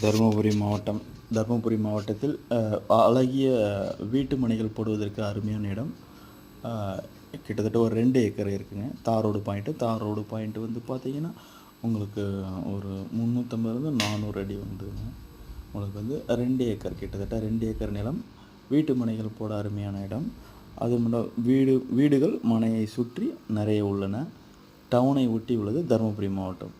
தருமபுரி மாவட்டம். தருமபுரி மாவட்டத்தில் அழகிய வீட்டு மனைகள் போடுவதற்கு அருமையான இடம். கிட்டத்தட்ட ஒரு 2 ஏக்கர் இருக்குங்க. தார் ரோடு பாயிண்ட்டு வந்து பார்த்தீங்கன்னா, உங்களுக்கு ஒரு 350 400 அடி வந்துங்க. உங்களுக்கு வந்து 2 ஏக்கர், கிட்டத்தட்ட 2 ஏக்கர் நிலம். வீட்டு மனைகள் போட அருமையான இடம். அது மட்டும் வீடுகள் மனையை சுற்றி நிறைய உள்ளன. டவுனை ஒட்டி உள்ளது தருமபுரி மாவட்டம்.